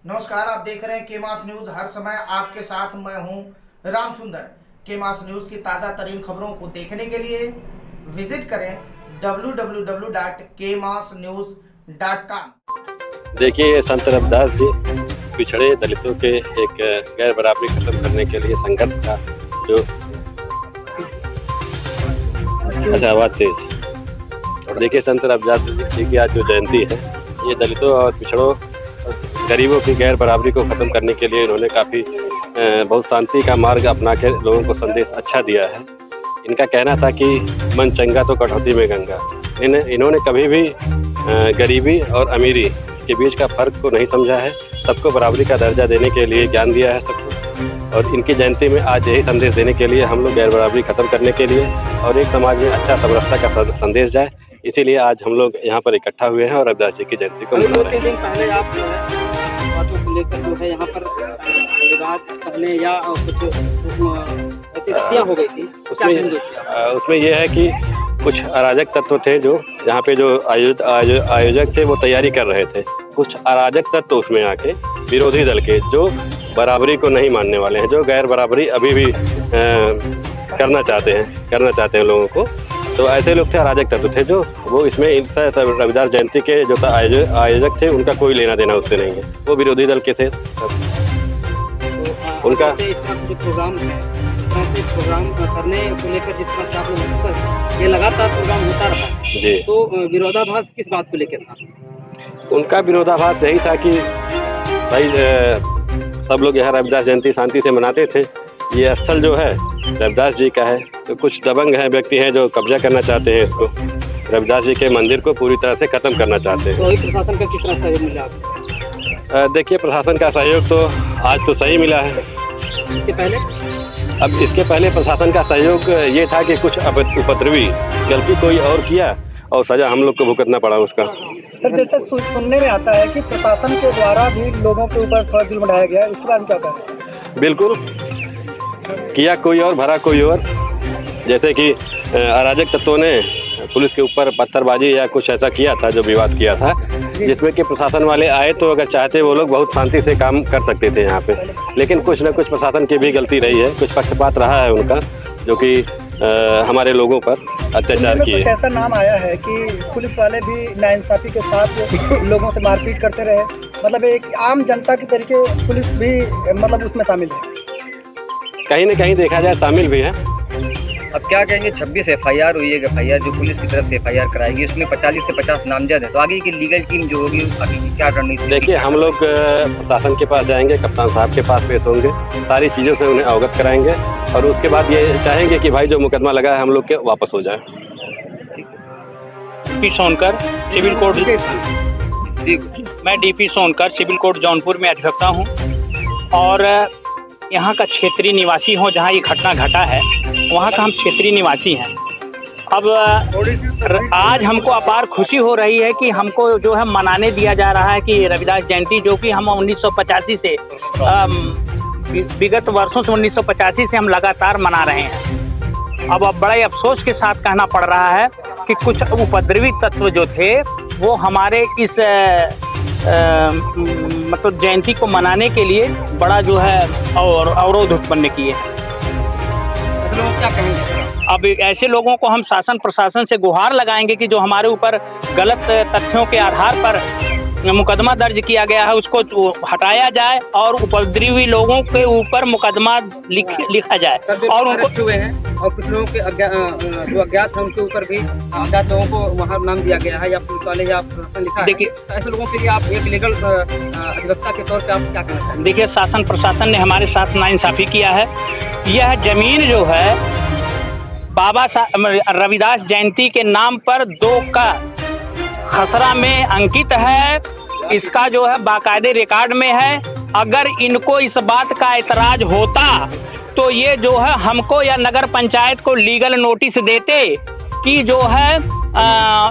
नमस्कार, आप देख रहे हैं केमास न्यूज। हर समय आपके साथ मैं हूं राम सुंदर। केमास न्यूज की ताज़ा तरीन खबरों को देखने के लिए विजिट करें www.kemasnews.com। देखिए, संत रविदास जी पिछड़े दलितों के एक गैर बराबरी खत्म करने के लिए संघर्ष का जो आवाज तेज। देखिए, संत रविदास जी की आज जो जयंती है, ये दलितों और पिछड़ों गरीबों की गैर बराबरी को खत्म करने के लिए इन्होंने काफ़ी बहुत शांति का मार्ग अपना के लोगों को संदेश अच्छा दिया है। इनका कहना था कि मन चंगा तो कटौती में गंगा। इन्होंने कभी भी गरीबी और अमीरी के बीच का फर्क को नहीं समझा है। सबको बराबरी का दर्जा देने के लिए ज्ञान दिया है सबको। और इनकी जयंती में आज यही संदेश देने के लिए हम लोग गैर बराबरी खत्म करने के लिए और एक समाज में अच्छा समरसता का संदेश जाए, इसीलिए आज हम लोग यहाँ पर इकट्ठा हुए हैं और रविदास जी की जयंती को मना रहे हैं। पहले आप बातों को लेकर जो है यहाँ पर विवाद करने या कुछ गतिविधियाँ हो गई थी, उसमें यह है कि कुछ अराजक तत्व थे जो यहाँ पे जो आयोजक थे वो तैयारी कर रहे थे। कुछ अराजक तत्व उसमें आके विरोधी दल के जो बराबरी को नहीं मानने वाले हैं, जो गैर बराबरी अभी भी करना चाहते हैं लोगों को, तो ऐसे लोग थे, अराजक तत्व थे जो वो इसमें रविदास जयंती के जो आयोजक थे उनका कोई लेना देना उससे नहीं है। वो विरोधी दल के थे। उनका प्रोग्राम करने को लेकर जिस तरह आप लोग ये लगातार प्रोग्राम होता रहा जी, तो विरोधाभास किस बात को लेकर था? उनका विरोधाभास यही था कि भाई सब लोग यहाँ रविदास जयंती शांति से मनाते थे, ये स्थल जो है रविदास जी का है, तो कुछ दबंग हैं, व्यक्ति हैं जो कब्जा करना चाहते हैं इसको, रविदास जी के मंदिर को पूरी तरह से खत्म करना चाहते हैं। तो प्रशासन का किस तरह सहयोग मिला? देखिए, प्रशासन का सहयोग तो आज तो सही मिला है। इसके पहले प्रशासन का सहयोग ये था कि कुछ उपद्रवी गलती कोई और किया और सजा हम लोग को भुगतना पड़ा उसका। सर, जैसे सुनने में आता है कि प्रशासन के द्वारा भी लोगों के ऊपर थोड़ा जुल्म ढाया गया है, इसके बारे में क्या कहें? बिल्कुल किया कोई और, भरा कोई और। जैसे कि अराजक तत्वों ने पुलिस के ऊपर पत्थरबाजी या कुछ ऐसा किया था, जो विवाद किया था, जिसमें कि प्रशासन वाले आए तो अगर चाहते वो लोग बहुत शांति से काम कर सकते थे यहाँ पे, लेकिन कुछ न कुछ प्रशासन की भी गलती रही है, कुछ पक्षपात रहा है उनका, जो कि हमारे लोगों पर अत्याचार किए। ऐसा नाम आया है कि पुलिस वाले भी नाइंसाफी के साथ लोगों से मारपीट करते रहे, मतलब एक आम जनता की तरीके पुलिस भी मतलब उसमें शामिल है। कहीं न कहीं देखा जाए शामिल भी है। अब क्या कहेंगे, 26 FIR हुई है, FIR जो पुलिस की तरफ से FIR कराएगी, उसमें 40 से 50 नामजद है, तो आगे की लीगल टीम जो होगी आगे की क्या रणनीति? देखिए, हम लोग प्रशासन के पास जाएंगे, कप्तान साहब के पास पेश होंगे, सारी चीज़ों से उन्हें अवगत कराएंगे और उसके बाद ये चाहेंगे कि भाई जो मुकदमा लगा है हम लोग के वापस हो जाए। DP सोनकर सिविल कोर्ट, मैं DP Sonkar civil court Jaunpur में अधिवक्ता हूँ और यहाँ का क्षेत्रीय निवासी हूँ। जहाँ ये घटना घटा है वहाँ का हम क्षेत्रीय निवासी हैं। अब आज हमको अपार खुशी हो रही है कि हमको जो है मनाने दिया जा रहा है कि रविदास जयंती, जो कि हम 1985 से विगत वर्षों से 1985 से हम लगातार मना रहे हैं। अब बड़े अफसोस के साथ कहना पड़ रहा है कि कुछ उपद्रवी तत्व जो थे वो हमारे इस मतलब जयंती को मनाने के लिए बड़ा जो है और अवरोध उत्पन्न किए। क्या कहेंगे? अब ऐसे लोगों को हम शासन प्रशासन से गुहार लगाएंगे कि जो हमारे ऊपर गलत तथ्यों के आधार पर मुकदमा दर्ज किया गया है उसको हटाया जाए और उपद्रवी लोगों के ऊपर मुकदमा लिखा जाए और उनको हुए हैं और कुछ लोगों के जो अज्ञात हैं उनके ऊपर भी अज्ञात लोगों को वहाँ नाम दिया गया है या पुलिस वाले या प्रशासन लिखा है। देखिए, ऐसे लोगों के लिए आप एक लीगल अधिवक्ता के तौर पर आप क्या कहना चाहेंगे? देखिए, शासन प्रशासन ने हमारे साथ नाइंसाफी किया है। यह जमीन जो है बाबा रविदास जयंती के नाम पर 2 का खसरा में अंकित है। इसका जो है बाकायदे रिकॉर्ड में है। अगर इनको इस बात का एतराज होता तो ये जो है हमको या नगर पंचायत को लीगल नोटिस देते कि जो है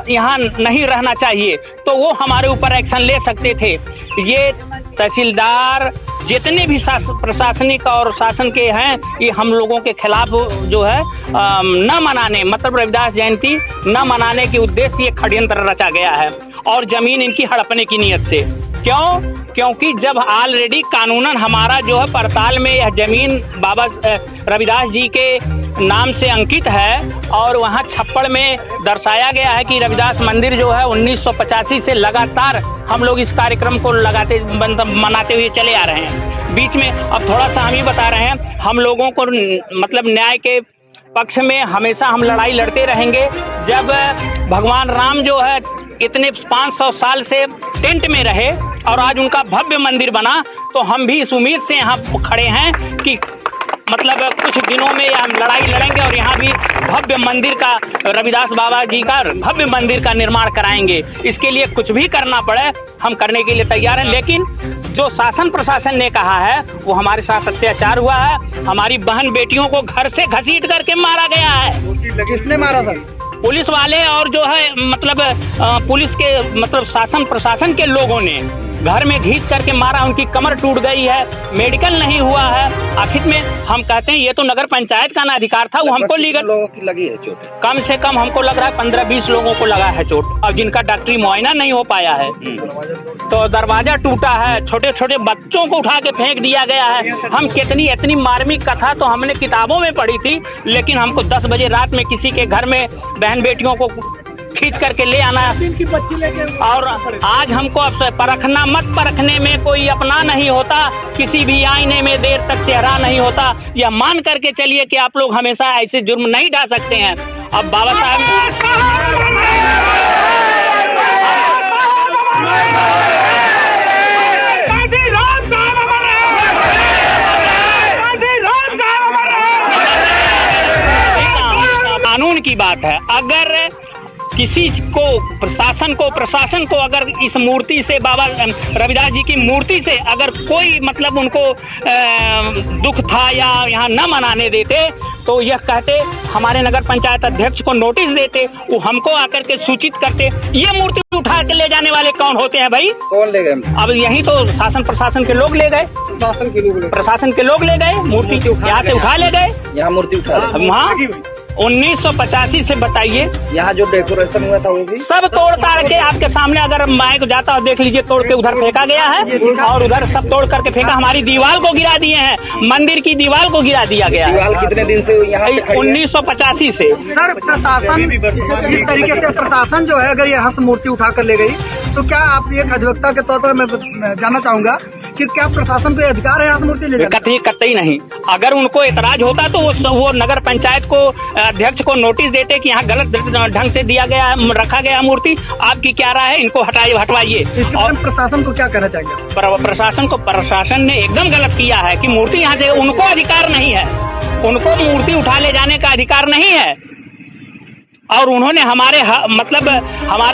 यहाँ नहीं रहना चाहिए, तो वो हमारे ऊपर एक्शन ले सकते थे। ये तहसीलदार जितने भी प्रशासनिक और शासन के हैं, ये हम लोगों के खिलाफ जो है न मनाने, मतलब रविदास जयंती न मनाने के उद्देश्य ये षड्यंत्र रचा गया है और जमीन इनकी हड़पने की नीयत से। क्यों? क्योंकि जब ऑलरेडी कानूनन हमारा जो है पड़ताल में यह जमीन बाबा रविदास जी के नाम से अंकित है और वहाँ छप्पड़ में दर्शाया गया है कि रविदास मंदिर जो है 1985 से लगातार हम लोग इस कार्यक्रम को मनाते हुए चले आ रहे हैं। बीच में अब थोड़ा सा हम ही बता रहे हैं, हम लोगों को मतलब न्याय के पक्ष में हमेशा हम लड़ाई लड़ते रहेंगे। जब भगवान राम जो है इतने 500 साल से टेंट में रहे और आज उनका भव्य मंदिर बना, तो हम भी इस उम्मीद से यहाँ खड़े हैं कि मतलब कुछ दिनों में हम लड़ाई लड़ेंगे और यहाँ भी भव्य मंदिर का, रविदास बाबा जी का भव्य मंदिर का निर्माण कराएंगे। इसके लिए कुछ भी करना पड़े हम करने के लिए तैयार हैं। लेकिन जो शासन प्रशासन ने कहा है वो हमारे साथ अत्याचार हुआ है। हमारी बहन बेटियों को घर से घसीट करके मारा गया है। किसने मारा था? पुलिस वाले और जो है मतलब पुलिस के मतलब शासन प्रशासन के लोगों ने घर में घींच करके मारा। उनकी कमर टूट गई है, मेडिकल नहीं हुआ है। आखिर में हम कहते हैं ये तो नगर पंचायत का ना अधिकार था, वो हमको लीगल लोगों की लगी है चोट। कम से कम हमको लग रहा है 15-20 लोगों को लगा है चोट और जिनका डॉक्टरी मुआयना नहीं हो पाया है। तो दरवाजा टूटा है, छोटे छोटे बच्चों को उठा के फेंक दिया गया है। हम कितनी इतनी मार्मिक कथा तो हमने किताबों में पढ़ी थी, लेकिन हमको 10 बजे रात में किसी के घर में बहन बेटियों को खींच करके ले आना। और आज हमको अब परखना मत, परखने में कोई अपना नहीं होता, किसी भी आईने में देर तक चेहरा नहीं होता। यह मान करके चलिए कि आप लोग हमेशा ऐसे जुर्म नहीं ढा सकते हैं। अब बाबा साहब कानून की बात है, अगर किसी को प्रशासन को अगर इस मूर्ति से, बाबा रविदास जी की मूर्ति से अगर कोई मतलब उनको दुख था या यहाँ न मनाने देते, तो यह कहते हमारे नगर पंचायत अध्यक्ष को नोटिस देते, वो हमको आकर के सूचित करते। ये मूर्ति उठा के ले जाने वाले कौन होते हैं भाई? कौन ले गए? अब यही तो शासन प्रशासन के लोग ले गए, प्रशासन के लोग ले गए, मूर्ति यहाँ से उठा ले गए। यहाँ मूर्ति उठा वहाँ 1985 से बताइए, यहाँ जो डेकोरेशन हुआ था वो भी सब तोड़ ताड़ के आपके सामने, अगर माइक जाता है देख लीजिए, तोड़ के उधर फेंका गया है और उधर सब तोड़ करके फेंका। हमारी दीवार को गिरा दिए हैं, मंदिर की दीवार को गिरा दिया गया है। दीवार कितने दिन से यहाँ 1985 से। सर प्रशासन इस तरीके से प्रशासन जो है अगर ये हस्त मूर्ति उठा कर ले गई, तो क्या आप एक अधिवक्ता के तौर पर मैं जानना चाहूंगा कि क्या प्रशासन को अधिकार है हस्त मूर्ति ले जाने? कतई नहीं। अगर उनको एतराज होता तो वो नगर पंचायत को अध्यक्ष को नोटिस देते कि यहाँ गलत ढंग से दिया गया है, रखा गया मूर्ति, आपकी क्या राय है, इनको हटवाइए। और प्रशासन को क्या कहना चाहिए? प्रशासन ने एकदम गलत किया है कि मूर्ति यहाँ से, उनको अधिकार नहीं है, उनको मूर्ति उठा ले जाने का अधिकार नहीं है। और उन्होंने हमारे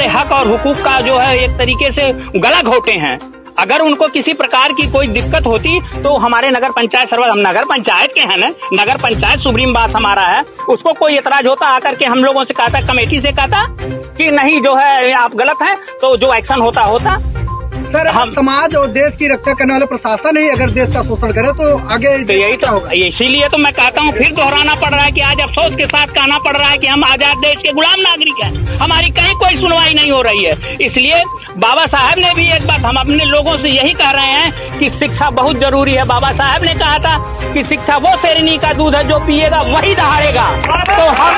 हक और हुकूक का जो है एक तरीके से गला घोटे हैं। अगर उनको किसी प्रकार की कोई दिक्कत होती तो हमारे नगर पंचायत हम नगर पंचायत के हैं ना, नगर पंचायत सुप्रीम बात हमारा है, उसको कोई एतराज होता आकर के हम लोगों से कहता, कमेटी से कहता कि नहीं जो है आप गलत हैं, तो जो एक्शन होता। सर हम समाज और देश की रक्षा करने वाले प्रशासन ही अगर देश का शोषण करे तो आगे तो यही तो होगा। इसीलिए तो मैं कहता हूँ, फिर दोहराना पड़ रहा है कि आज अफसोस के साथ कहना पड़ रहा है कि हम आजाद देश के गुलाम नागरिक हैं, हमारी कहीं कोई सुनवाई नहीं हो रही है। इसलिए बाबा साहब ने भी एक बात हम अपने लोगों से यही कह रहे हैं कि शिक्षा बहुत जरूरी है। बाबा साहब ने कहा था कि शिक्षा वो शेरनी का दूध है जो पिएगा वही दहाड़ेगा। तो हम